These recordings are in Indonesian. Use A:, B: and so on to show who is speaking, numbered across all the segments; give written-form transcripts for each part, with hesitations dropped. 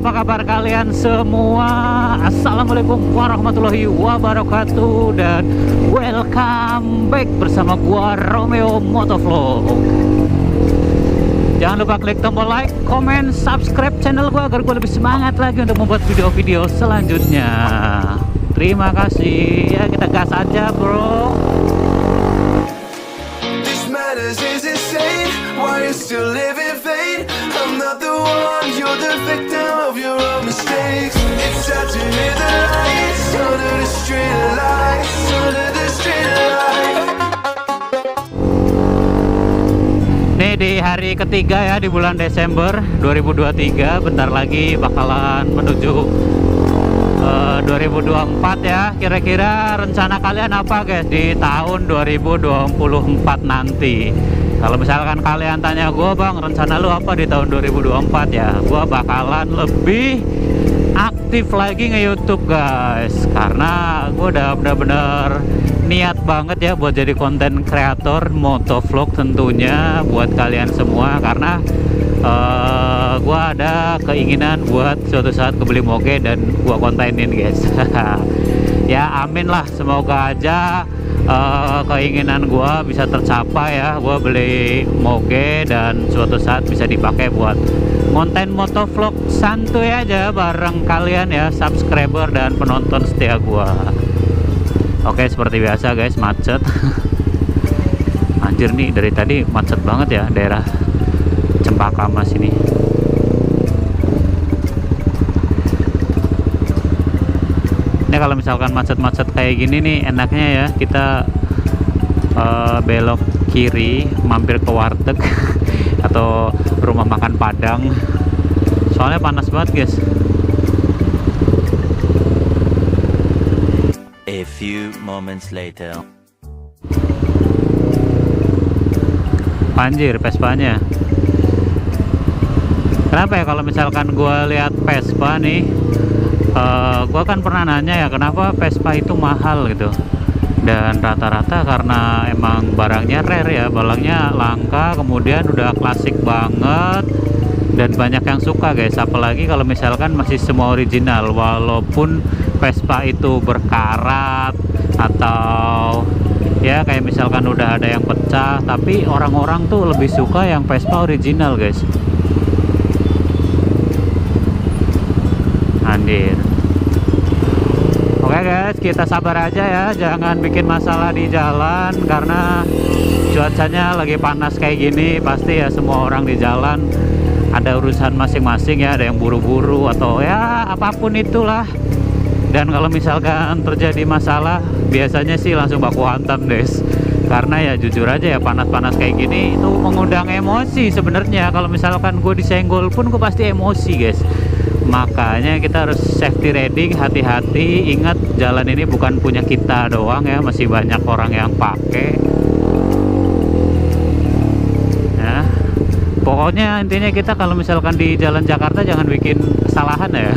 A: apa kabar kalian semua? Assalamualaikum warahmatullahi wabarakatuh. Dan welcome back bersama gua Romeo Motovlog. Jangan lupa klik tombol like, comment, subscribe channel gua agar gua lebih semangat lagi untuk membuat video-video selanjutnya. Terima kasih. Ya, kita gas aja, bro.
B: This matters is insane. Why you still live in vain? I'm not the one, you're the victim of your own mistakes. It's sad to hear the lights under the street lights, under the street lights.
A: Ini di hari ketiga ya di bulan Desember 2023. Bentar lagi bakalan menuju 2024 ya. Kira-kira rencana kalian apa guys di tahun 2024 nanti? Kalau misalkan kalian tanya gue, bang, rencana lu apa di tahun 2024 ya? Gue bakalan lebih aktif lagi nge-YouTube guys, karena gue udah bener-bener niat banget ya buat jadi konten kreator motovlog tentunya buat kalian semua. Karena gue ada keinginan buat suatu saat kebeli moge dan gue kontenin guys. Ya amin lah, semoga aja keinginan gue bisa tercapai ya. Gue beli moge dan suatu saat bisa dipakai buat konten motovlog santuy aja bareng kalian ya, subscriber dan penonton setia gue. Oke, seperti biasa guys, macet. Anjir nih, dari tadi macet banget ya daerah Cempaka Mas ini. Ini kalau misalkan macet-macet kayak gini nih, enaknya ya kita belok kiri, mampir ke warteg atau rumah makan Padang. Soalnya panas banget guys.
C: A few moments later.
A: Anjir, Vespanya. Kenapa ya kalau misalkan gue lihat Vespa nih, gue kan pernah nanya ya kenapa Vespa itu mahal gitu. Dan rata-rata karena emang barangnya rare ya, barangnya langka, kemudian udah klasik banget dan banyak yang suka guys. Apalagi kalau misalkan masih semua original, walaupun Vespa itu berkarat atau ya kayak misalkan udah ada yang pecah, tapi orang-orang tuh lebih suka yang Vespa original guys. Anjir. Oke guys, kita sabar aja ya, jangan bikin masalah di jalan karena cuacanya lagi panas kayak gini. Pasti ya semua orang di jalan ada urusan masing-masing ya, ada yang buru-buru atau ya apapun itulah. Dan kalau misalkan terjadi masalah, biasanya sih langsung baku hantam guys. Karena ya jujur aja ya, panas-panas kayak gini itu mengundang emosi sebenarnya. Kalau misalkan gue disenggol pun gue pasti emosi guys. Makanya kita harus safety riding, hati-hati. Ingat, jalan ini bukan punya kita doang ya, masih banyak orang yang pakai. Nah, pokoknya intinya kita kalau misalkan di jalan Jakarta jangan bikin kesalahan ya.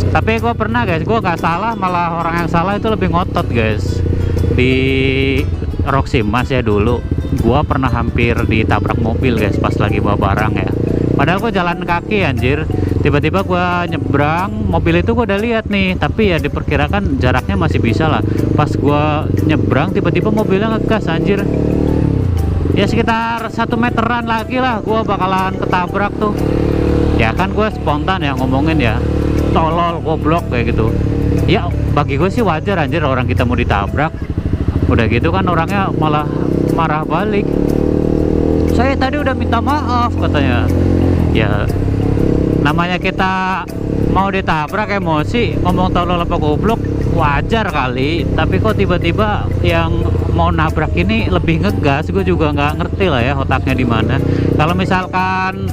A: Tapi gue pernah guys, gue gak salah, malah orang yang salah itu lebih ngotot guys. Di Roxy Mas ya dulu, gue pernah hampir ditabrak mobil guys pas lagi bawa barang ya. Padahal gue jalan kaki anjir. Tiba-tiba gue nyebrang, mobil itu gue udah lihat nih, tapi ya diperkirakan jaraknya masih bisa lah. Pas gue nyebrang, tiba-tiba mobilnya ngegas anjir. Ya sekitar 1 meteran lagi lah gue bakalan ketabrak tuh. Ya kan gue spontan ya ngomongin ya, tolol, goblok kayak gitu. Ya bagi gue sih wajar anjir, orang kita mau ditabrak. Udah gitu kan orangnya malah marah balik. Saya tadi udah minta maaf katanya. Ya namanya kita mau ditabrak emosi, ngomong tolol apa goblok wajar kali. Tapi kok tiba-tiba yang mau nabrak ini lebih ngegas, gue juga nggak ngerti lah ya otaknya di mana. Kalau misalkan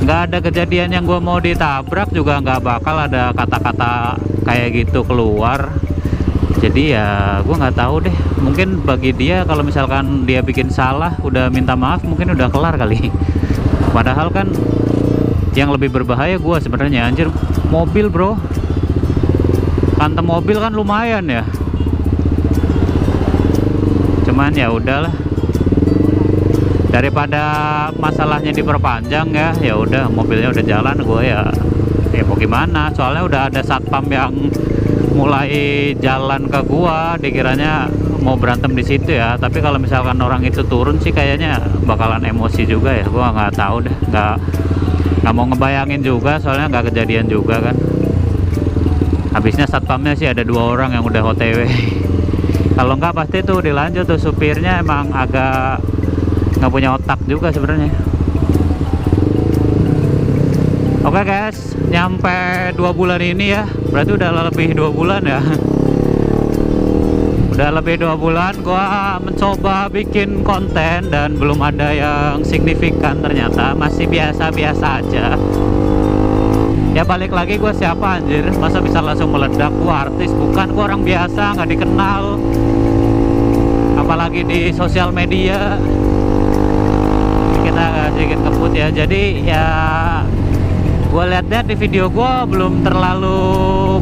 A: nggak ada kejadian yang gue mau ditabrak juga nggak bakal ada kata-kata kayak gitu keluar. Jadi ya gue nggak tahu deh, mungkin bagi dia kalau misalkan dia bikin salah udah minta maaf mungkin udah kelar kali. Padahal kan yang lebih berbahaya gue sebenarnya anjir, mobil bro. Kantem mobil kan lumayan ya, cuman ya udahlah. daripada masalahnya diperpanjang ya udah mobilnya udah jalan, gue ya mau gimana, soalnya udah ada satpam yang mulai jalan ke gua, dikiranya mau berantem di situ ya. Tapi kalau misalkan orang itu turun sih kayaknya bakalan emosi juga ya, gua nggak tahu deh, nggak mau ngebayangin juga, soalnya nggak kejadian juga kan. Habisnya satpamnya sih ada 2 orang yang udah OTW. Kalau nggak pasti tuh dilanjut tuh, supirnya emang agak nggak punya otak juga sebenarnya. Oke guys, nyampe 2 bulan ini ya, berarti udah lebih 2 bulan ya. Udah lebih 2 bulan gua mencoba bikin konten dan belum ada yang signifikan, ternyata masih biasa-biasa aja. Ya balik lagi, gue siapa anjir, masa bisa langsung meledak? Gua artis bukan, gua orang biasa, nggak dikenal, apalagi di sosial media kita agak sedikit ngebut ya. Jadi ya gue lihat-lihat di video gue belum terlalu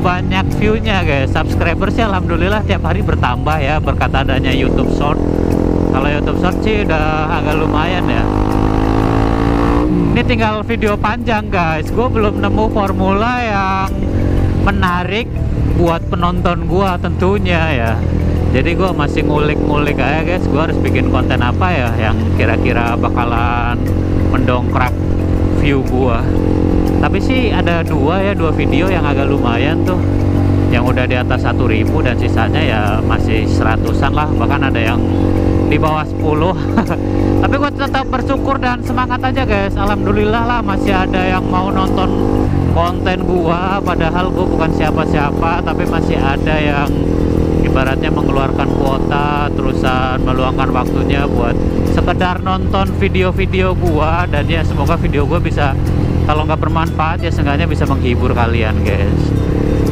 A: banyak view-nya guys. Subscriber sih alhamdulillah tiap hari bertambah ya, berkat adanya YouTube Short. Kalau YouTube Short sih udah agak lumayan ya. Ini tinggal video panjang guys, gue belum nemu formula yang menarik buat penonton gue tentunya ya. Jadi gue masih ngulik-ngulik aja guys, gue harus bikin konten apa ya yang kira-kira bakalan mendongkrak view gue. Tapi sih ada 2 video yang agak lumayan tuh, yang udah di atas 1.000 dan sisanya ya masih 100-an lah, bahkan ada yang di bawah 10. Tapi gue tetap bersyukur dan semangat aja guys, alhamdulillah lah masih ada yang mau nonton konten gua, padahal gua bukan siapa-siapa, tapi masih ada yang ibaratnya mengeluarkan kuota terusan meluangkan waktunya buat sekedar nonton video-video gua. Dan ya semoga video gua bisa, kalau nggak bermanfaat ya seenggaknya bisa menghibur kalian guys.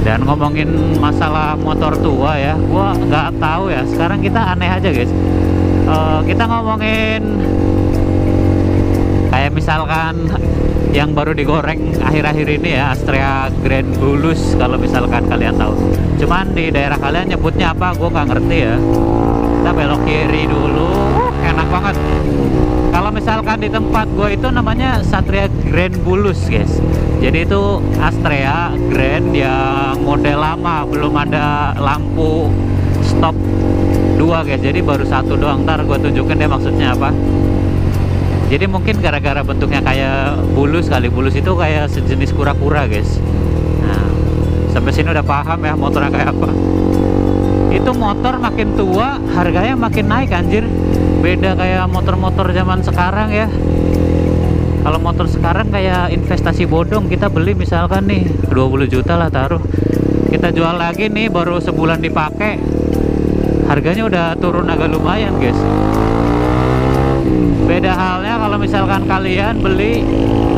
A: Dan ngomongin masalah motor tua ya, gua nggak tahu ya, sekarang kita aneh aja guys. Kita ngomongin kayak misalkan yang baru digoreng akhir-akhir ini ya, Astrea Grand Bulus, kalau misalkan kalian tahu. Cuman di daerah kalian nyebutnya apa gua nggak ngerti ya. Kita belok kiri dulu, enak banget. Kalau misalkan di tempat gue itu namanya Satria Grand Bulus guys. Jadi itu Astrea Grand yang model lama, belum ada lampu stop 2 guys. Jadi baru 1 doang, ntar gue tunjukin deh maksudnya apa. Jadi mungkin gara-gara bentuknya kayak bulus kali, bulus itu kayak sejenis kura-kura guys. Nah sampai sini udah paham ya motornya kayak apa. Itu motor makin tua harganya makin naik anjir. Beda kayak motor-motor zaman sekarang ya. Kalau motor sekarang kayak investasi bodong, kita beli misalkan nih 20 juta lah taruh, kita jual lagi nih baru sebulan dipakai, harganya udah turun agak lumayan guys. Beda halnya kalau misalkan kalian beli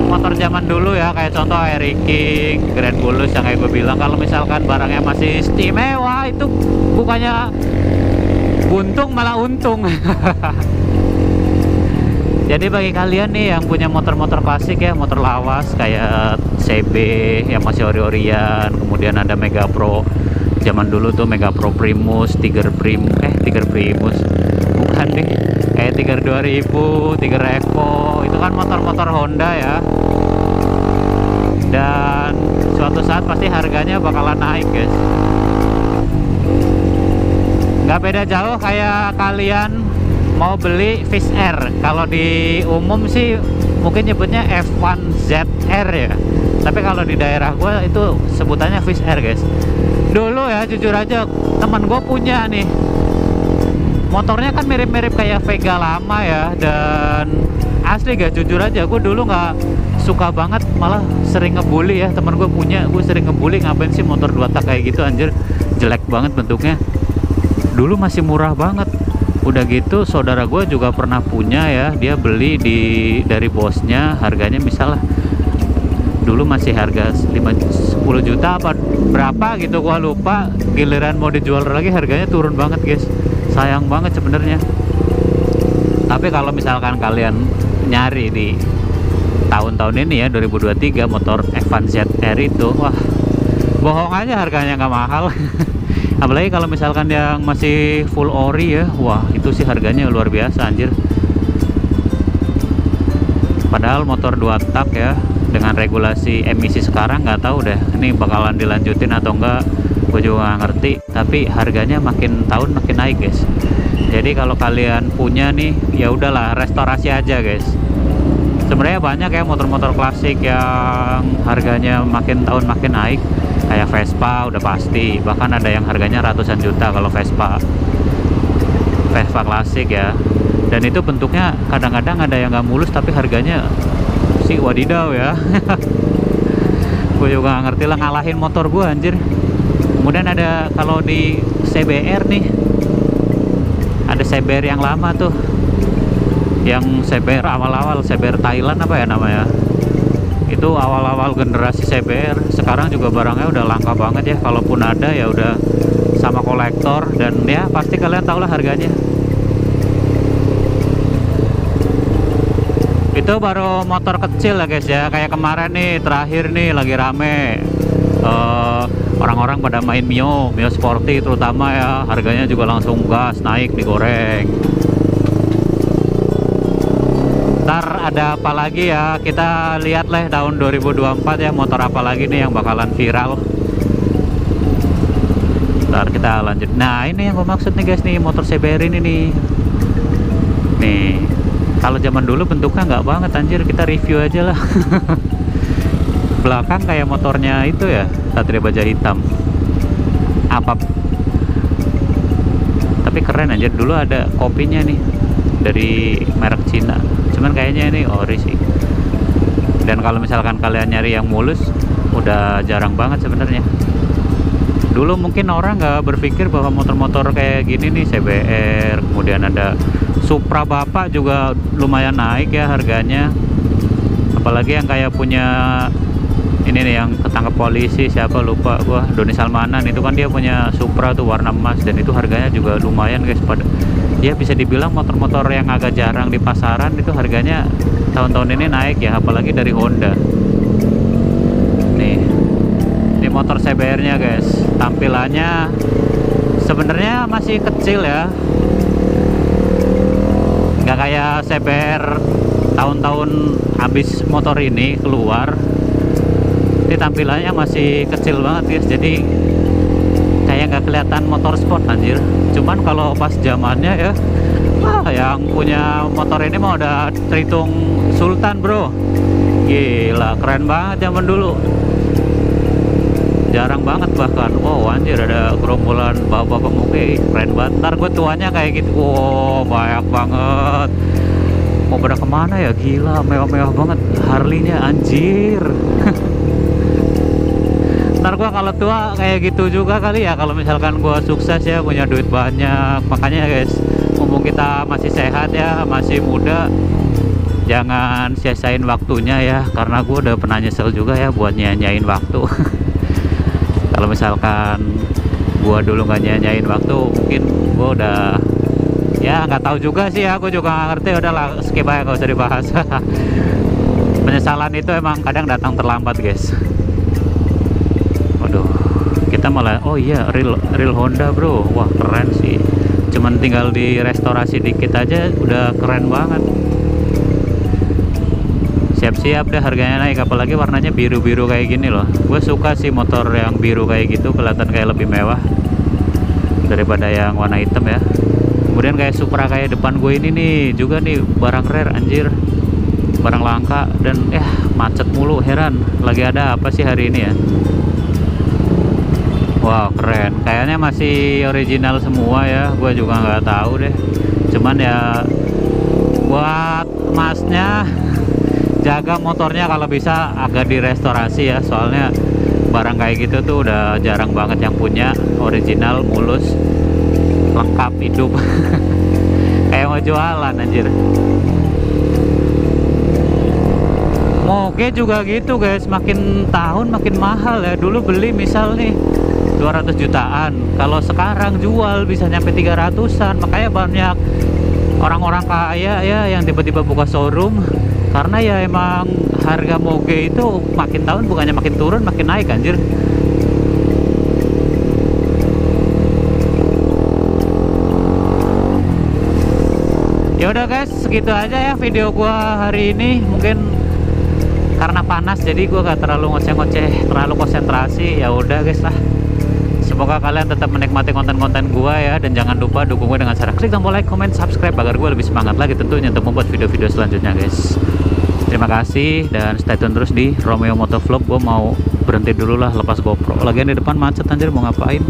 A: motor zaman dulu ya, kayak contoh Airy King, Grand Bulus yang kayak gue bilang, kalau misalkan barangnya masih istimewa itu bukannya buntung malah untung. Jadi bagi kalian nih yang punya motor-motor klasik ya, motor lawas kayak CB yang masih ori-orian, kemudian ada Mega Pro zaman dulu tuh, Mega Pro Primus, Tiger Primus bukan deh, kayak Tiger 2000, Tiger Evo, itu kan motor-motor Honda ya. Dan suatu saat pasti harganya bakalan naik guys. Nggak beda jauh kayak kalian mau beli Fish Air. Kalau di umum sih mungkin nyebutnya F1 ZR ya, tapi kalau di daerah gue itu sebutannya Fish Air guys. Dulu ya jujur aja, teman gue punya nih, motornya kan mirip-mirip kayak Vega lama ya. Dan asli gak, jujur aja gue dulu nggak suka banget, malah sering ngebully ya. Teman gue punya, gue sering ngebully, ngapain sih motor 2 tak kayak gitu anjir, jelek banget bentuknya. Dulu masih murah banget. Udah gitu saudara gue juga pernah punya ya, dia beli dari bosnya, harganya misalnya dulu masih harga 10 juta apa berapa gitu gua lupa, giliran mau dijual lagi harganya turun banget guys. Sayang banget sebenarnya. Tapi kalau misalkan kalian nyari di tahun-tahun ini ya, 2023 motor F1 ZR itu, wah bohong aja harganya nggak mahal. Apalagi kalau misalkan yang masih full ori ya, wah itu sih harganya luar biasa anjir. Padahal motor 2 tak ya, dengan regulasi emisi sekarang nggak tahu deh ini bakalan dilanjutin atau enggak, gue juga nggak ngerti. Tapi harganya makin tahun makin naik guys. Jadi kalau kalian punya nih, ya udahlah restorasi aja guys. Sebenarnya banyak ya motor-motor klasik yang harganya makin tahun makin naik, kayak Vespa udah pasti, bahkan ada yang harganya ratusan juta kalau Vespa klasik ya. Dan itu bentuknya kadang-kadang ada yang nggak mulus tapi harganya sih wadidaw ya. Gue juga nggak ngerti lah, ngalahin motor gue anjir. Kemudian ada kalau di CBR nih, ada CBR yang lama tuh, yang CBR awal-awal, CBR Thailand apa ya namanya, itu awal-awal generasi CBR. Sekarang juga barangnya udah langka banget ya, kalaupun ada ya udah sama kolektor, dan ya pasti kalian tau lah harganya. Itu baru motor kecil ya guys ya, kayak kemarin nih terakhir nih lagi rame orang-orang pada main Mio Sporty terutama ya, harganya juga langsung gas naik, digoreng. Ntar ada apa lagi ya, kita lihat lah tahun 2024 ya, motor apa lagi nih yang bakalan viral. Ntar kita lanjut. Nah ini yang gue maksud nih guys nih, motor CBR ini nih. Nih kalau zaman dulu bentuknya nggak banget anjir, kita review aja lah. Belakang kayak motornya itu ya, Satria Baja Hitam apa, tapi keren anjir. Dulu ada kopinya nih dari merek Cina, cuman kayaknya ini ori sih. Dan kalau misalkan kalian nyari yang mulus udah jarang banget sebenarnya. Dulu mungkin orang nggak berpikir bahwa motor-motor kayak gini nih, CBR, kemudian ada Supra Bapak juga lumayan naik ya harganya. Apalagi yang kayak punya ini nih yang ketangkep polisi, siapa lupa gua, Doni Salmanan, itu kan dia punya Supra tuh warna emas, dan itu harganya juga lumayan guys. Pada ya bisa dibilang motor-motor yang agak jarang di pasaran itu harganya tahun-tahun ini naik ya, apalagi dari Honda. Nih ini motor CBR nya guys, tampilannya sebenarnya masih kecil ya, nggak kayak CBR tahun-tahun habis motor ini keluar. Ini tampilannya masih kecil banget guys, jadi kayak nggak kelihatan motor sport anjir. Cuman kalau pas zamannya ya, wah yang punya motor ini mah udah terhitung sultan bro. Gila keren banget zaman dulu, jarang banget bahkan. Wow anjir, ada gerombolan bapak-bapak moge, keren banget. Ntar gue tuanya kayak gitu, wow banyak banget. Mau pada kemana ya, gila mewah-mewah banget Harley-nya anjir. Ntar gua kalau tua kayak gitu juga kali ya, kalau misalkan gua sukses ya, punya duit banyak. Makanya guys, mumpung kita masih sehat ya, masih muda, jangan sia-siain waktunya ya, karena gua udah pernah nyesel juga ya buat nyanyain waktu. Kalau misalkan gua dulu nggak nyanyain waktu, mungkin gua udah ya nggak tahu juga sih ya, aku juga nggak ngerti. Udahlah skip aja, gak usah dibahas. Penyesalan itu emang kadang datang terlambat guys. Waduh, kita malah, oh iya real Honda bro, wah keren sih. Cuman tinggal di restorasi dikit aja udah keren banget. Siap-siap deh harganya naik, apalagi warnanya biru-biru kayak gini loh. Gue suka sih motor yang biru kayak gitu, kelihatan kayak lebih mewah daripada yang warna hitam ya. Kemudian kayak Supra kayak depan gue ini nih, juga nih barang rare anjir, barang langka. Dan macet mulu, heran. Lagi ada apa sih hari ini ya? Wow keren, kayaknya masih original semua ya, gue juga nggak tahu deh. Cuman ya buat masnya, jaga motornya kalau bisa agak direstorasi ya, soalnya barang kayak gitu tuh udah jarang banget yang punya original, mulus, lengkap, hidup. Kayak mau jualan anjir. Moge juga gitu guys, makin tahun makin mahal ya. Dulu beli misal nih 200 jutaan, kalau sekarang jual bisa nyampe 300-an. Makanya banyak orang-orang kaya ya yang tiba-tiba buka showroom, karena ya emang harga moge itu makin tahun bukannya makin turun, makin naik anjir. Ya udah guys, segitu aja ya video gua hari ini. Mungkin karena panas jadi gua gak terlalu ngoceh-ngoceh, terlalu konsentrasi. Ya udah guys lah. Semoga kalian tetap menikmati konten-konten gua ya, dan jangan lupa dukung gue dengan cara klik tombol like, comment, subscribe agar gue lebih semangat lagi tentunya untuk membuat video-video selanjutnya guys. Terima kasih dan stay tune terus di Romeo Motovlog. Gue mau berhenti dulu lah lepas GoPro. Lagian di depan macet anjir, mau ngapain?